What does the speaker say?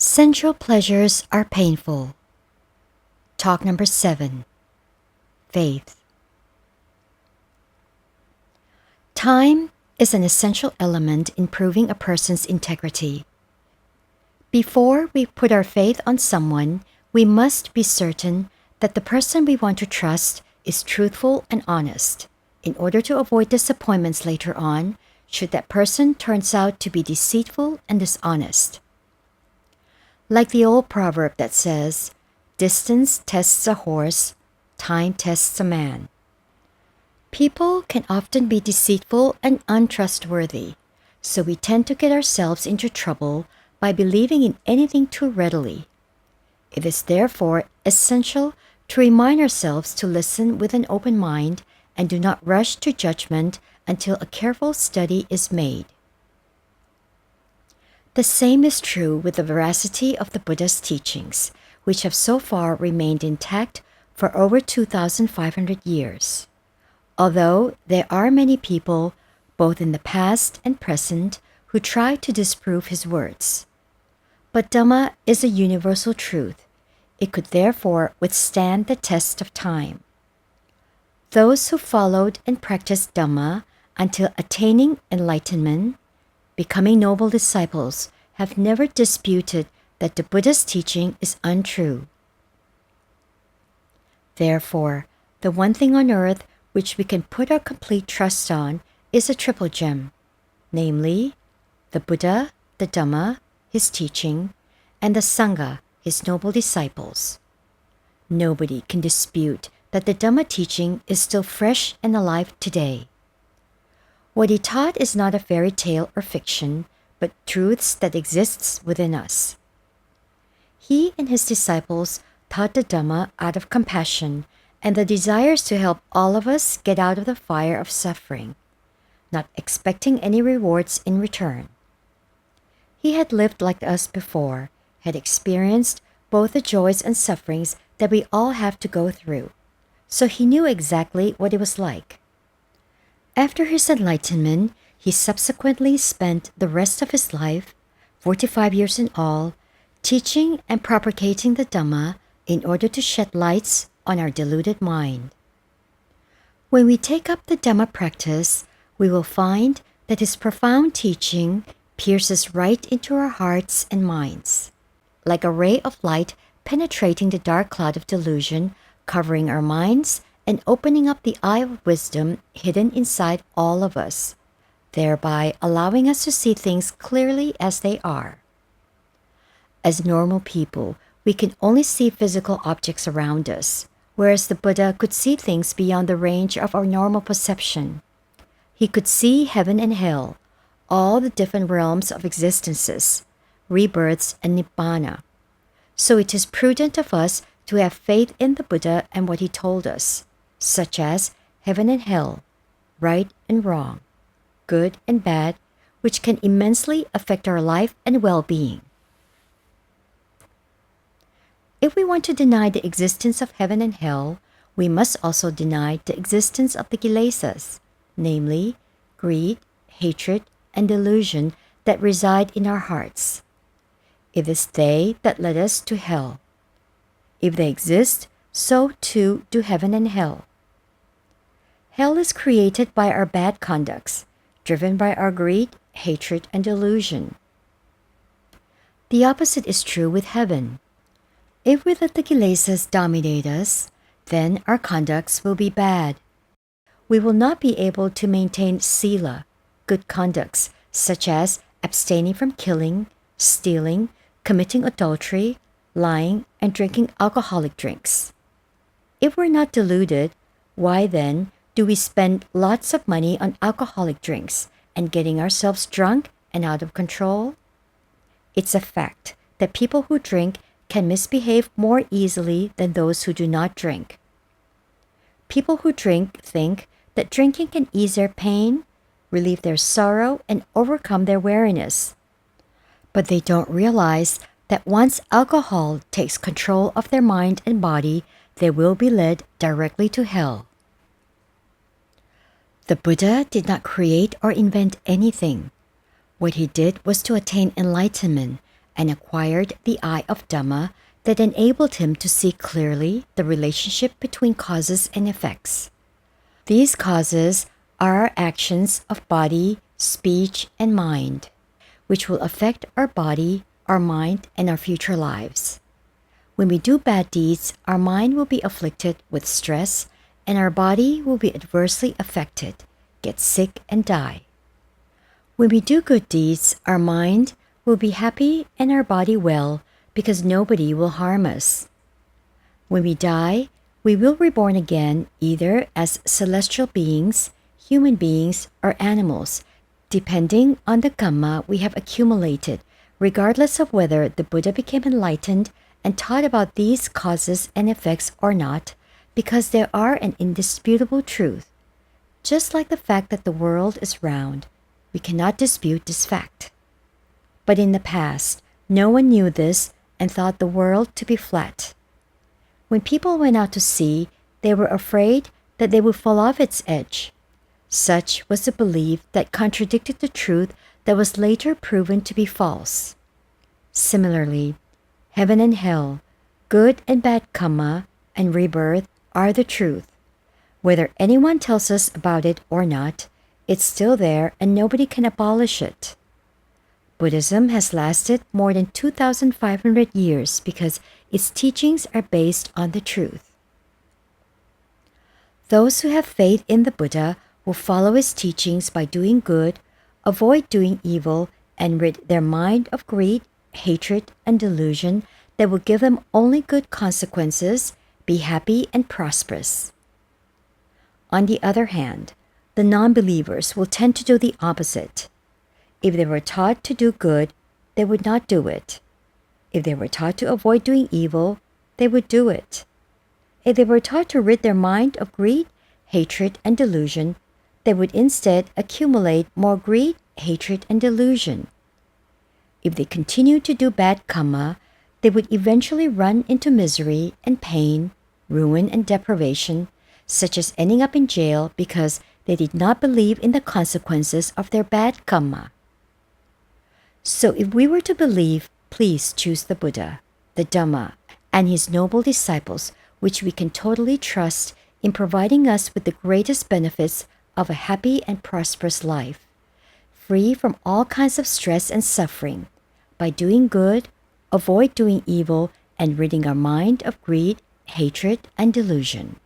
Sensual pleasures are painful. Talk number 7. Faith. Time is an essential element in proving a person's integrity. Before we put our faith on someone, we must be certain that the person we want to trust is truthful and honest, in order to avoid disappointments later on should that person turns out to be deceitful and dishonest. Like the old proverb that says, "Distance tests a horse, time tests a man." People can often be deceitful and untrustworthy, so we tend to get ourselves into trouble by believing in anything too readily. It is therefore essential to remind ourselves to listen with an open mind and do not rush to judgment until a careful study is made. The same is true with the veracity of the Buddha's teachings, which have so far remained intact for over 2,500 years. Although there are many people, both in the past and present, who try to disprove his words. But Dhamma is a universal truth. It could therefore withstand the test of time. Those who followed and practiced Dhamma until attaining enlightenment, becoming noble disciples, have never disputed that the Buddha's teaching is untrue. Therefore, the one thing on earth which we can put our complete trust on is a triple gem, namely, the Buddha, the Dhamma, his teaching, and the Sangha, his noble disciples. Nobody can dispute that the Dhamma teaching is still fresh and alive today. What he taught is not a fairy tale or fiction, but truths that exists within us. He and his disciples taught the Dhamma out of compassion and the desires to help all of us get out of the fire of suffering, not expecting any rewards in return. He had lived like us before, had experienced both the joys and sufferings that we all have to go through, so he knew exactly what it was like. After his enlightenment, he subsequently spent the rest of his life, 45 years in all, teaching and propagating the Dhamma in order to shed lights on our deluded mind. When we take up the Dhamma practice, we will find that his profound teaching pierces right into our hearts and minds, like a ray of light penetrating the dark cloud of delusion, covering our minds and opening up the eye of wisdom hidden inside all of us, thereby allowing us to see things clearly as they are. As normal people, we can only see physical objects around us, whereas the Buddha could see things beyond the range of our normal perception. He could see heaven and hell, all the different realms of existences, rebirths and nibbana. So it is prudent of us to have faith in the Buddha and what he told us, such as heaven and hell, right and wrong, good and bad, which can immensely affect our life and well-being. If we want to deny the existence of heaven and hell, we must also deny the existence of the kilesas, namely, greed, hatred, and delusion that reside in our hearts. It is they that led us to hell. If they exist, so too do heaven and hell. Hell is created by our bad conducts, driven by our greed, hatred, and delusion. The opposite is true with heaven. If we let the kilesas dominate us, then our conducts will be bad. We will not be able to maintain sila, good conducts, such as abstaining from killing, stealing, committing adultery, lying, and drinking alcoholic drinks. If we're not deluded, why then do we spend lots of money on alcoholic drinks and getting ourselves drunk and out of control? It's a fact that people who drink can misbehave more easily than those who do not drink. People who drink think that drinking can ease their pain, relieve their sorrow, and overcome their weariness. But they don't realize that once alcohol takes control of their mind and body, they will be led directly to hell. The Buddha did not create or invent anything. What he did was to attain enlightenment and acquired the eye of Dhamma that enabled him to see clearly the relationship between causes and effects. These causes are our actions of body, speech, and mind, which will affect our body, our mind, and our future lives. When we do bad deeds, our mind will be afflicted with stress, and our body will be adversely affected, get sick, and die. When we do good deeds, our mind will be happy and our body well, because nobody will harm us. When we die, we will be reborn again either as celestial beings, human beings, or animals, depending on the karma we have accumulated, regardless of whether the Buddha became enlightened and taught about these causes and effects or not, because they are an indisputable truth. Just like the fact that the world is round, we cannot dispute this fact. But in the past, no one knew this and thought the world to be flat. When people went out to sea, they were afraid that they would fall off its edge. Such was the belief that contradicted the truth that was later proven to be false. Similarly, heaven and hell, good and bad karma, and rebirth are the truth. Whether anyone tells us about it or not, it's still there and nobody can abolish it. Buddhism has lasted more than 2,500 years because its teachings are based on the truth. Those who have faith in the Buddha will follow his teachings by doing good, avoid doing evil, and rid their mind of greed, hatred, and delusion that will give them only good consequences, be happy and prosperous. On the other hand, the non-believers will tend to do the opposite. If they were taught to do good, they would not do it. If they were taught to avoid doing evil, they would do it. If they were taught to rid their mind of greed, hatred, and delusion, they would instead accumulate more greed, hatred, and delusion. If they continued to do bad karma, they would eventually run into misery and pain, ruin and deprivation, such as ending up in jail because they did not believe in the consequences of their bad karma. So if we were to believe, please choose the Buddha, the Dhamma, and his noble disciples, which we can totally trust in providing us with the greatest benefits of a happy and prosperous life, free from all kinds of stress and suffering, by doing good, avoid doing evil, and ridding our mind of greed, hatred, and delusion.